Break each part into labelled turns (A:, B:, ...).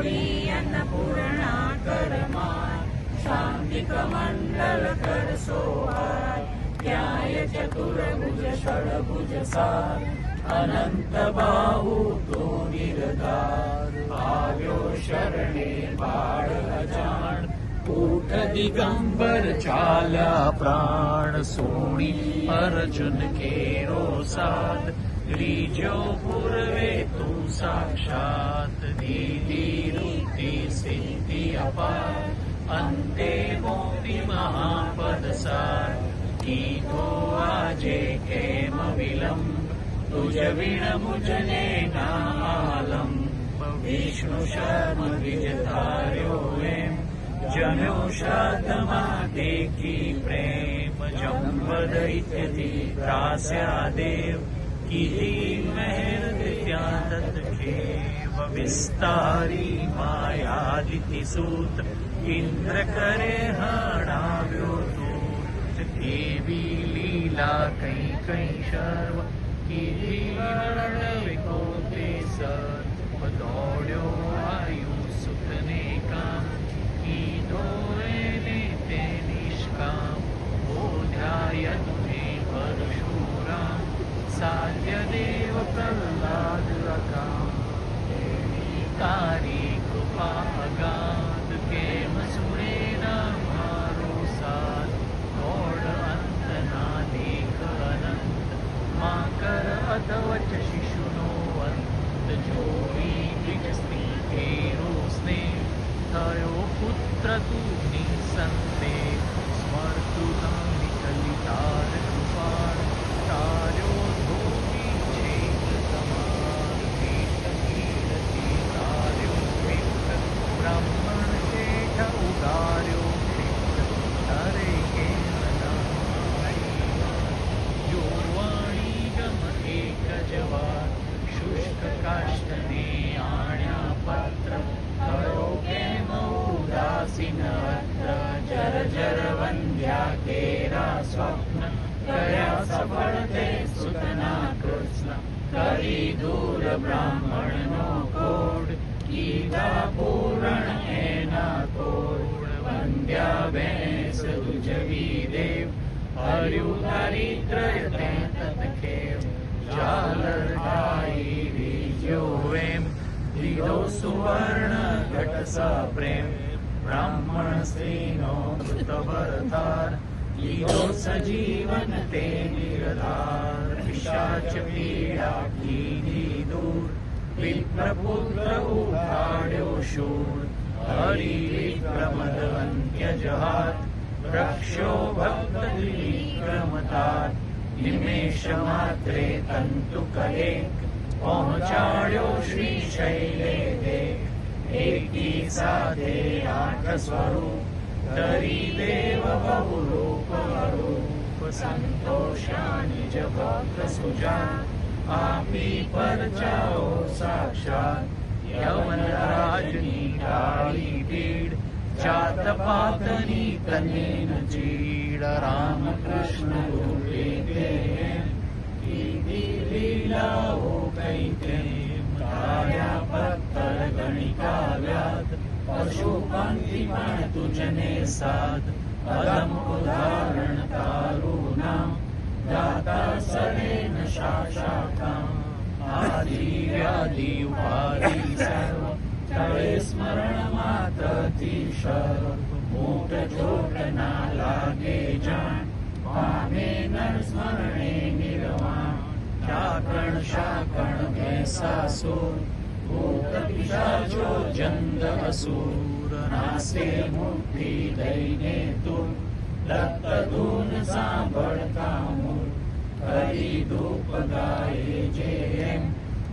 A: गौरी अन्नपूर्णा करमा शांतिक मंडल कर सोहाय न्याय चतुर्भुज षड्भुज सार अनंत बाहु तो निर्धार આવ્યો શરણે બાળ અજાણ ऊठ दिगंबर चाल्या प्राण सोणी अर्जुन केरो साथ त्रिजो पूर्वे तू साक्षात दीदी रुति सिद्धि अपार अंते मोती महापद सार कीधो आजे केम विलंब तुझ विण मुझने ना आलंब विष्णु शर्म विज धार्यो एम जन्यो श्राद्धमा देखी प्रेम जंबदैत्यति त्रास्या देव कीधी मेहर त्यादत खेव विस्तारी मायादिति सूत इंद्र करे हणाव्यो दूत देवी लीला कई कई शर्व कीधी वर्णविको ते सर्व दौड्यो आयु सुखने काम कीधो एने ते निष्काम बोध्यायत में परशुराम साध्य देव प्रह्लाद अकाम देवी तारी कृपा अगाध केम सुने ना मारो साथ दौड़ अंत ना देख अनंत मां कर अधवच शिशुनो अंत जोड़ी द्विज स्त्री केरो स्नेह थयो पुत्र तू निसंते स्मर्तु विचलितार कृपाण तार्यो धोमी छेद समार वेद कीर्ति तार्यो विप्र ब्राह्मण शेठ उगार्यो क्षेत्र हरे के जो वाणी गम एक जवार शुष्क काष्ठने आण्या पत्र थयो केम उदासीन अत्र जर जर वंद्या केरा स्वप्न कया सफल ते सुतना कृष्ण करी दूर ब्राह्मण नो कोड कीधा पूरण एना कोड वंद्या बेस दुजवी देव हर्यु दारिद्र्य ते तत्खेव झालर गाई रीज्यो एम દીધો સુવર્ણ ઘટ સા પ્રેમ બ્રાહ્મણ સ્ત્રીનો મૃત ભરતાર લીધો સજીવન તે નિરધાર પિશાચ પીડા કીધી દૂર વિપ્રપુત્ર ઉપાડ્યો શૂળ હરિ વિક્રમદ અંત્ય જહાત રક્ષો ભક્ત વિક્રમતાર નિમેષ માત્રે તંતુ કલેક પહોંચાડ્યો શ્રી શૈલે દેવ એકી સાથે આઠ સ્વરૂપ ધરી દેવ બહુ રૂપ અરૂપ સંતોષા નિજ ભક્ત સુજા આપી પરચાઓ સાક્ષાત યવન રાજની ટાળી પીડ જાત પાતની તને ન ચીડ રામ કૃષ્ણ રૂપે તેમ લીલાઓ કઈ તેમ તાર્યા પત્તર ગણિકા વ્યાદ પશુ પંખી પણ તુજને સાધ અદમ ઉદાહરણ તારું નામ દાતા સડેન શાશાકામ આદિ વ્યાધિ ઉપાધિ સર્વ તવે સ્મરણ માત્રથી સર્વ મોટ ચોટ ના લાગે જાણ પામે નર સ્મરણે નિર્વાણ શાકણ શાકણ ભેસાસુર ભૂત પિશાચો જંદ અસુર નાસે મુક્તિ દઈને તું દત્ત ધૂન સાંભળતા મૂળ કરી ધૂપ ગાય જે એમ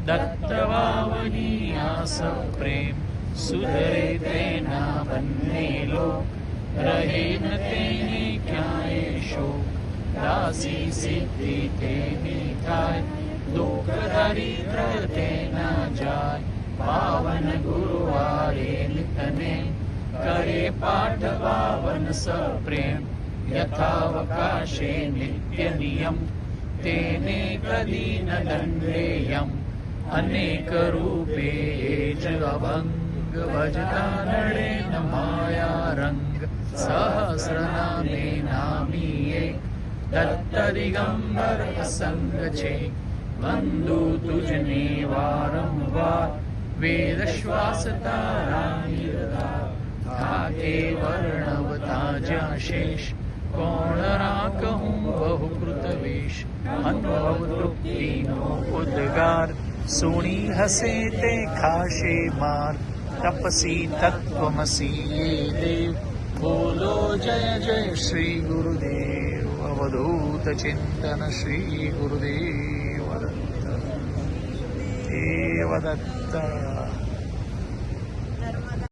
A: દત્ત વાવની આસ પ્રેમ સુધરે તેના બંને લોક રહે ન તેને ક્યાંય શોક દાસી સિદ્ધિ તેની થાય દુઃખ દરિદ્ર તેના જાય પાવન ગુરુવારે નિતને કરે પાઠ પાવન સપ્રેમ યથાવકાશે નિત્ય નિયમ તેને કદી ન દંડેયમ અનેક રૂપે જ અભંગ भजता नडेन माया रंग सहस्रनामे नामी एक दत्त दिगंबर असंग छे वंदू तुझने वारंवार वेद श्वास तारा निरधार थाके वर्णवता ज्या शेष कोण राकहूँ बहुकृत वेश अनुभव तृप्तिनो उद्गार सुणी हसे ते खाशे मार तपसी तत्वमसी ये देव बोलो जय जय श्री गुरुदेव अवधूत चिंतन श्री गुरुदेव दत्त देव दत्त